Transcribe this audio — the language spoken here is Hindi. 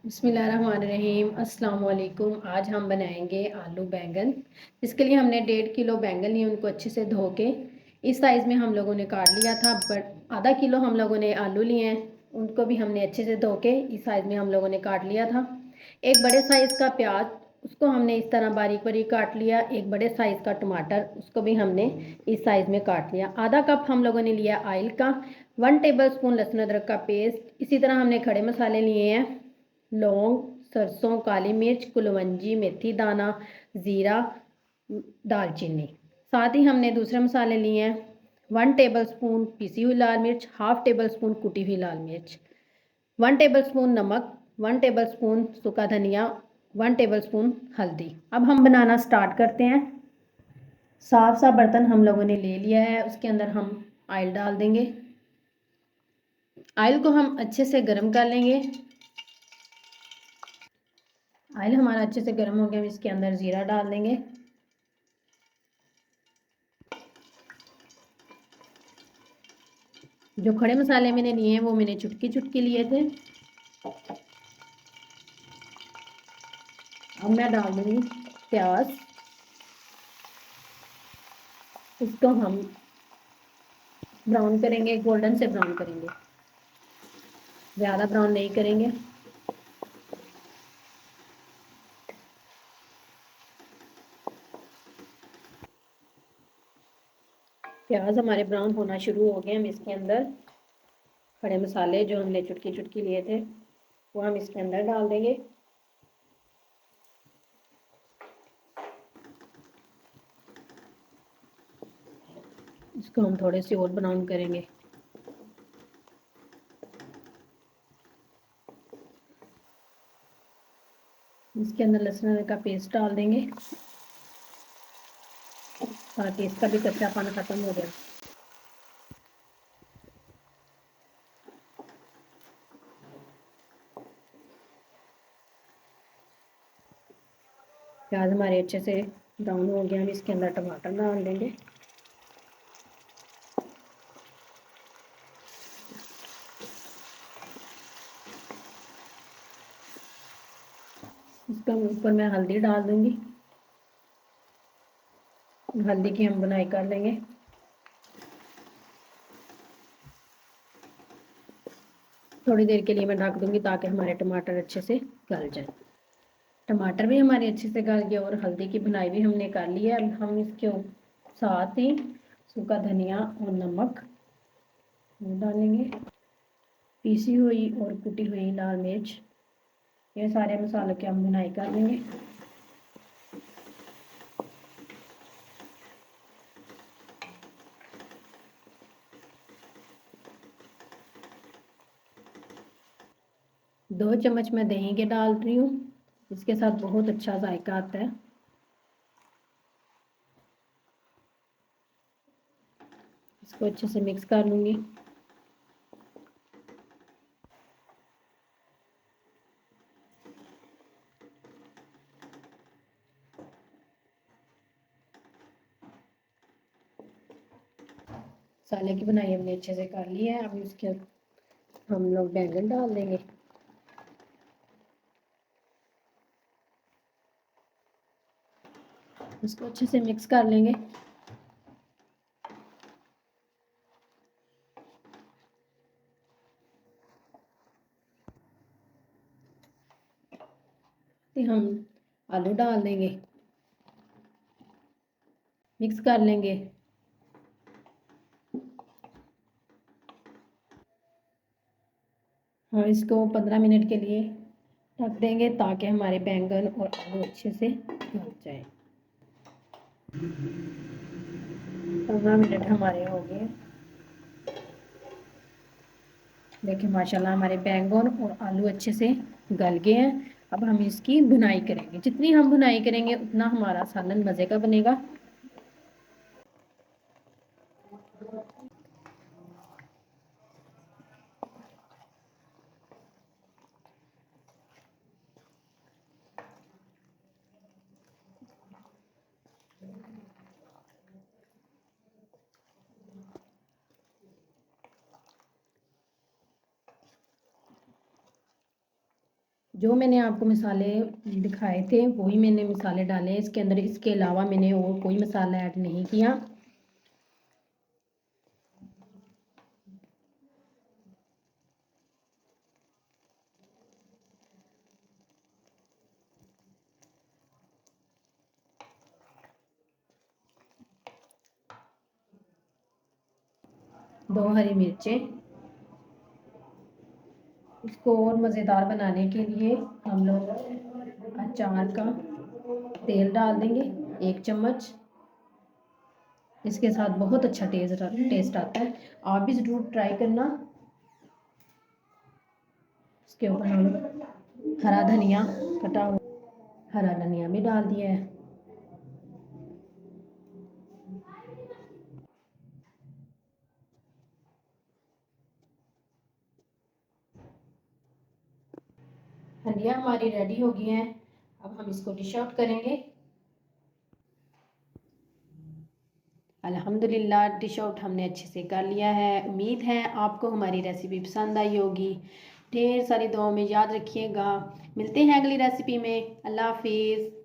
बिस्मिल्लाहिर्रहमानिर्रहीम। अस्सलाम वालेकुम। आज हम बनाएंगे आलू बैंगन। इसके लिए हमने 1.5 किलो बैंगन लिए, उनको अच्छे से धो के इस साइज़ में हम लोगों ने काट लिया था। बट आधा किलो हम लोगों ने आलू लिए हैं, उनको भी हमने अच्छे से धो के इस साइज़ में हम लोगों ने काट लिया था। एक बड़े साइज़ का प्याज, उसको हमने इस तरह बारीक बारीक काट लिया। एक बड़े साइज़ का टमाटर, उसको भी हमने इस साइज़ में काट लिया। आधा कप हम लोगों ने लिया ऑयल का। 1 टेबल स्पून लहसुन अदरक का पेस्ट। इसी तरह हमने खड़े मसाले लिए हैं, लौंग, सरसों, काली मिर्च, कुलवंजी, मेथी दाना, ज़ीरा, दालचीनी। साथ ही हमने दूसरे मसाले लिए हैं, 1 टेबल स्पून पिसी हुई लाल मिर्च, 1/2 टेबल स्पून कुटी हुई लाल मिर्च, 1 टेबल स्पून नमक, 1 टेबल स्पून सूखा धनिया, 1 टेबल स्पून हल्दी। अब हम बनाना स्टार्ट करते हैं। साफ सा बर्तन हम लोगों ने ले लिया है, उसके अंदर हम ऑयल डाल देंगे। ऑयल को हम अच्छे से गर्म कर लेंगे। ऑयल हमारा अच्छे से गर्म हो गया, हम इसके अंदर ज़ीरा डाल देंगे। जो खड़े मसाले मैंने लिए हैं वो मैंने चुटकी चुटकी लिए थे। अब मैं डाल दूँगी प्याज। इसको हम ब्राउन करेंगे, गोल्डन से ब्राउन करेंगे, ज़्यादा ब्राउन नहीं करेंगे। प्याज हमारे ब्राउन होना शुरू हो गए, हम इसके अंदर खड़े मसाले जो हमने चुटकी चुटकी लिए थे वो हम इसके अंदर डाल देंगे। इसको हम थोड़े से और ब्राउन करेंगे। इसके अंदर लहसुन अदरक का पेस्ट डाल देंगे ताकि इसका भी कच्चापन खत्म हो जाए। प्याज हमारे अच्छे से ब्राउन हो गया, हम इसके अंदर टमाटर डाल देंगे। इसके ऊपर मैं हल्दी डाल दूंगी। हल्दी की हम बुनाई कर लेंगे। थोड़ी देर के लिए मैं ढक दूंगी ताकि हमारे टमाटर अच्छे से गल जाए। टमाटर भी हमारे अच्छे से गल गए और हल्दी की बुनाई भी हमने कर ली है। अब हम इसके साथ ही सूखा धनिया और नमक डालेंगे, पीसी हुई और कुटी हुई लाल मिर्च, ये सारे मसालों की हम बुनाई कर लेंगे। दो चम्मच मैं दही के डाल रही हूँ, इसके साथ बहुत अच्छा जायका आता है। इसको अच्छे से मिक्स कर लूँगी। मसाले की बुनाई हमने अच्छे से कर ली है। अब इसके हम लोग बैंगन डाल देंगे। इसको अच्छे से मिक्स कर लेंगे। फिर हम आलू डाल देंगे, मिक्स कर लेंगे। हम इसको 15 मिनट के लिए ढक देंगे ताकि हमारे बैंगन और आलू अच्छे से गल जाए। 15 मिनट हमारे हो गए। देखिए माशाल्लाह हमारे बैंगन और आलू अच्छे से गल गए हैं। अब हम इसकी भुनाई करेंगे। जितनी हम भुनाई करेंगे उतना हमारा सालन मज़े का बनेगा। जो मैंने आपको मसाले दिखाए थे वही मैंने मसाले डाले इसके अंदर। इसके अलावा मैंने और कोई मसाला ऐड नहीं किया। दो हरी मिर्चें। इसको और मज़ेदार बनाने के लिए हम लोग अचार का तेल डाल देंगे 1 चम्मच। इसके साथ बहुत अच्छा टेस्ट आता है। आप भी ज़रूर ट्राई करना। इसके ऊपर हम हरा धनिया कटा हुआ हरा धनिया भी डाल दिया है। हंडिया हमारी रेडी हो गई हैं। अब हम इसको डिश आउट करेंगे। अल्हम्दुलिल्लाह डिश आउट हमने अच्छे से कर लिया है। उम्मीद है आपको हमारी रेसिपी पसंद आई होगी। ढेर सारी दुआओं में याद रखिएगा। मिलते हैं अगली रेसिपी में। अल्लाह हाफिज़।